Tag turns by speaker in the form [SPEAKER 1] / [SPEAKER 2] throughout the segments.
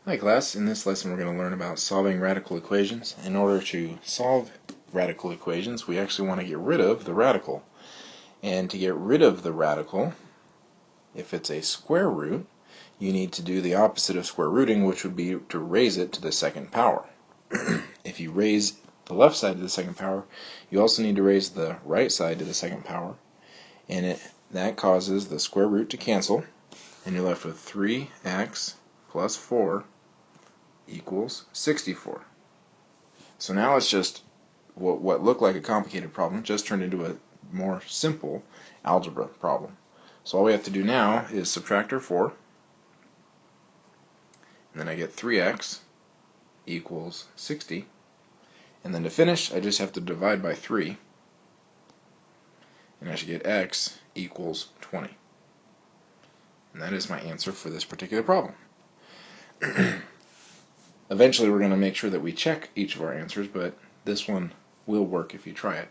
[SPEAKER 1] Hi class, in this lesson we're going to learn about solving radical equations. In order to solve radical equations, we actually want to get rid of the radical. And to get rid of the radical, if it's a square root, you need to do the opposite of square rooting, which would be to raise it to the second power. If you raise the left side to the second power, you also need to raise the right side to the second power. And that causes the square root to cancel, and you're left with 3x plus 4 equals 64. So now it's just what looked like a complicated problem just turned into a more simple algebra problem. So all we have to do now is subtract our 4, and then I get 3x equals 60, and then to finish I just have to divide by 3, and I should get x equals 20. And that is my answer for this particular problem. Eventually we're going to make sure that we check each of our answers, but this one will work if you try it.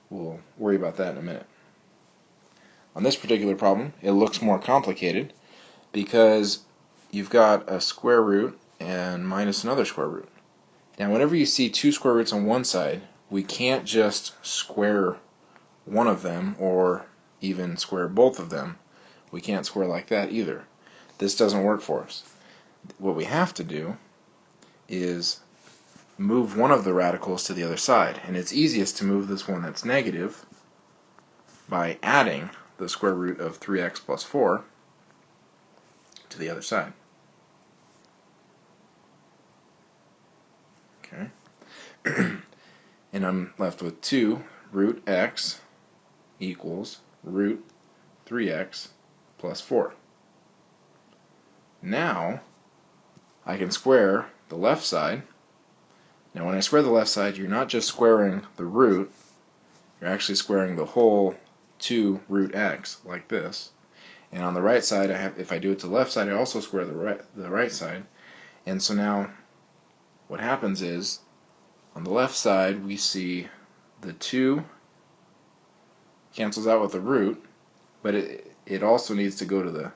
[SPEAKER 1] We'll worry about that in a minute. On this particular problem, it looks more complicated because you've got a square root and minus another square root. Now whenever you see two square roots on one side, we can't just square one of them or even square both of them. We can't square like that either. This doesn't work for us. What we have to do is move one of the radicals to the other side, and it's easiest to move this one that's negative by adding the square root of 3x plus 4 to the other side. Okay. And I'm left with 2 root x equals root 3x plus 4. Now I can square the left side. Now when I square the left side, you're not just squaring the root, you're actually squaring the whole 2 root x like this. And on the right side, if I do it to the left side, I also square the right side. And so now what happens is, on the left side we see the 2 cancels out with the root, but it also needs to go to the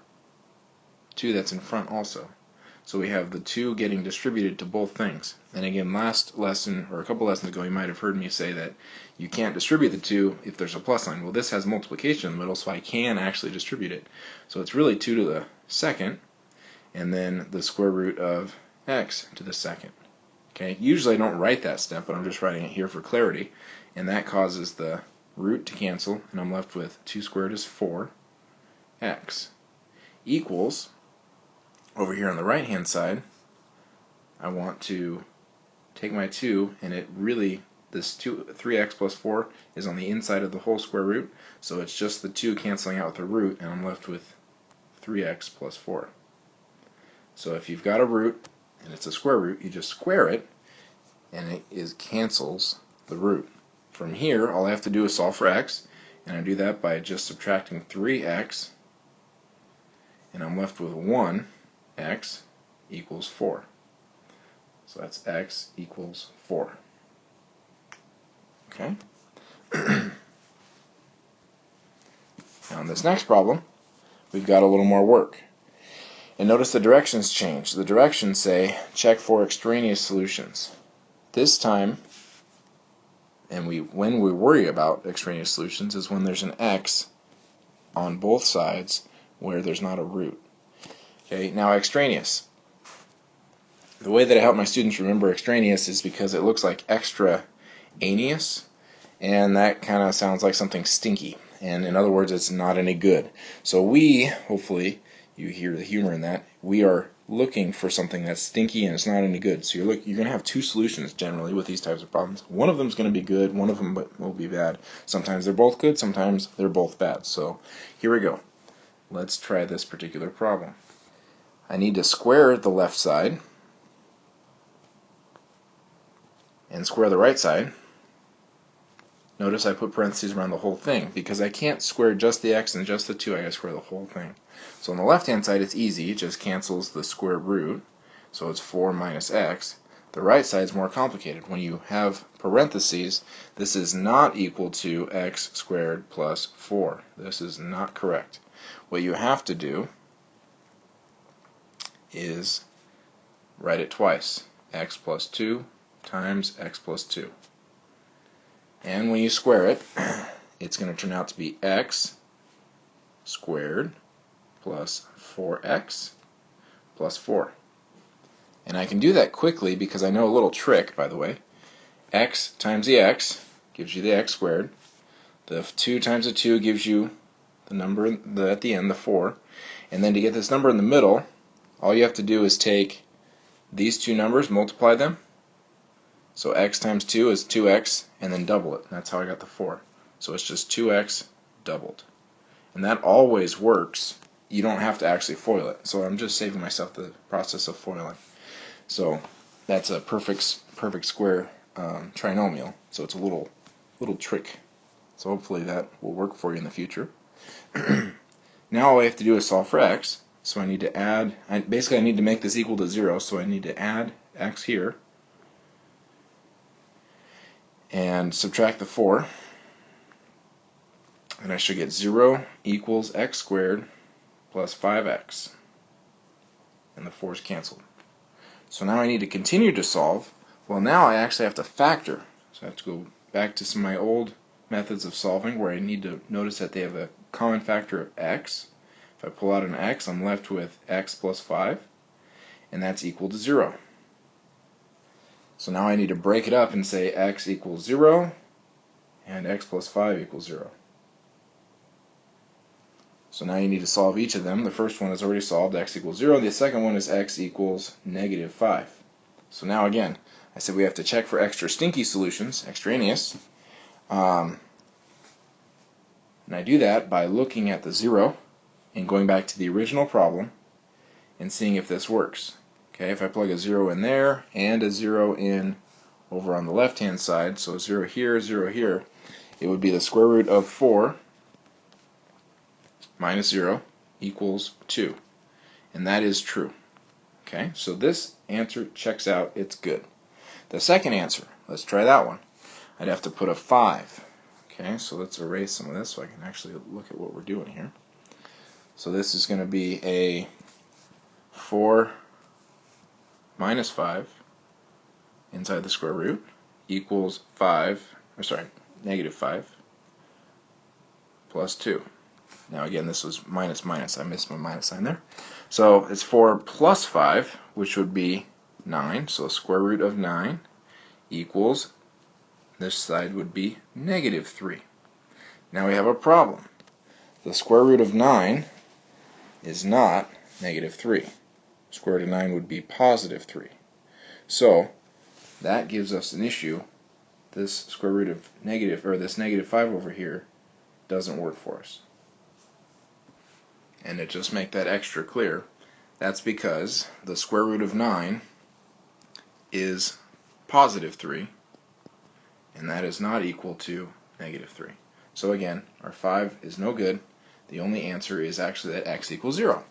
[SPEAKER 1] 2 that's in front also. So we have the 2 getting distributed to both things. And again, last lesson, or a couple lessons ago, you might have heard me say that you can't distribute the 2 if there's a plus sign. Well, this has multiplication in the middle, so I can actually distribute it. So it's really 2 to the second, and then the square root of x to the second. Okay. Usually I don't write that step, but I'm just writing it here for clarity, and that causes the root to cancel, and I'm left with 2 squared is 4x equals, over here on the right hand side, I want to take my 2, and it really, this 3x plus 4 is on the inside of the whole square root, so it's just the 2 canceling out with the root, and I'm left with 3x plus 4. So if you've got a root and it's a square root, you just square it, and it cancels the root. From here, all I have to do is solve for x, and I do that by just subtracting 3x, and I'm left with 1x equals 4. So that's x equals 4. Okay? Now in this next problem, we've got a little more work. And notice the directions change. The directions say check for extraneous solutions. This time, and when we worry about extraneous solutions is when there's an x on both sides where there's not a root. Okay, now extraneous. The way that I help my students remember extraneous is because it looks like extra-aneous, and that kind of sounds like something stinky. And in other words, it's not any good. So hopefully, you hear the humor in that, we are looking for something that's stinky and it's not any good. So you're going to have two solutions generally with these types of problems. One of them is going to be good, one of them will be bad. Sometimes they're both good, sometimes they're both bad. So here we go. Let's try this particular problem. I need to square the left side and square the right side. Notice I put parentheses around the whole thing because I can't square just the x and just the 2, I gotta square the whole thing. So on the left hand side it's easy, it just cancels the square root, so it's 4 minus x. The right side is more complicated. When you have parentheses, this is not equal to x squared plus 4. This is not correct. What you have to do is write it twice. X plus 2 times x plus 2. And when you square it, it's going to turn out to be x squared plus 4x plus 4. And I can do that quickly because I know a little trick, by the way. X times the x gives you the x squared. The 2 times the 2 gives you the number at the end, the 4. And then to get this number in the middle, all you have to do is take these two numbers, multiply them. So x times 2 is 2x, and then double it. That's how I got the 4. So it's just 2x doubled. And that always works. You don't have to actually FOIL it. So I'm just saving myself the process of FOILing. So that's a perfect square trinomial. So it's a little trick. So hopefully that will work for you in the future. Now all I have to do is solve for x. So I need to add, basically I need to make this equal to 0, so I need to add x here and subtract the 4. And I should get 0 equals x squared plus 5x. And the 4's canceled. So now I need to continue to solve. Well, now I actually have to factor. So I have to go back to some of my old methods of solving where I need to notice that they have a common factor of x. If I pull out an x, I'm left with x plus 5, and that's equal to 0. So now I need to break it up and say x equals 0 and x plus 5 equals 0. So now you need to solve each of them. The first one is already solved, x equals 0. The second one is x equals negative 5. So now again, I said we have to check for extra stinky solutions, extraneous. And I do that by looking at the 0 and going back to the original problem and seeing if this works. Okay, if I plug a 0 in there and a 0 in over on the left hand side, so 0 here, 0 here, it would be the square root of 4 minus 0 equals 2. And that is true. Okay, so this answer checks out, it's good. The second answer, let's try that one. I'd have to put a 5. Okay, so let's erase some of this so I can actually look at what we're doing here. So this is going to be a 4 minus 5 inside the square root equals negative 5 plus 2. Now again, this was minus minus. I missed my minus sign there. So it's 4 plus 5, which would be 9. So square root of 9 equals, this side would be negative 3. Now we have a problem. The square root of 9 is not negative 3. Square root of 9 would be positive 3. So that gives us an issue. This square root of negative, or this negative 5 over here, doesn't work for us. And to just make that extra clear, that's because the square root of 9 is positive 3, and that is not equal to negative 3. So again, our 5 is no good. The only answer is actually that x equals 0.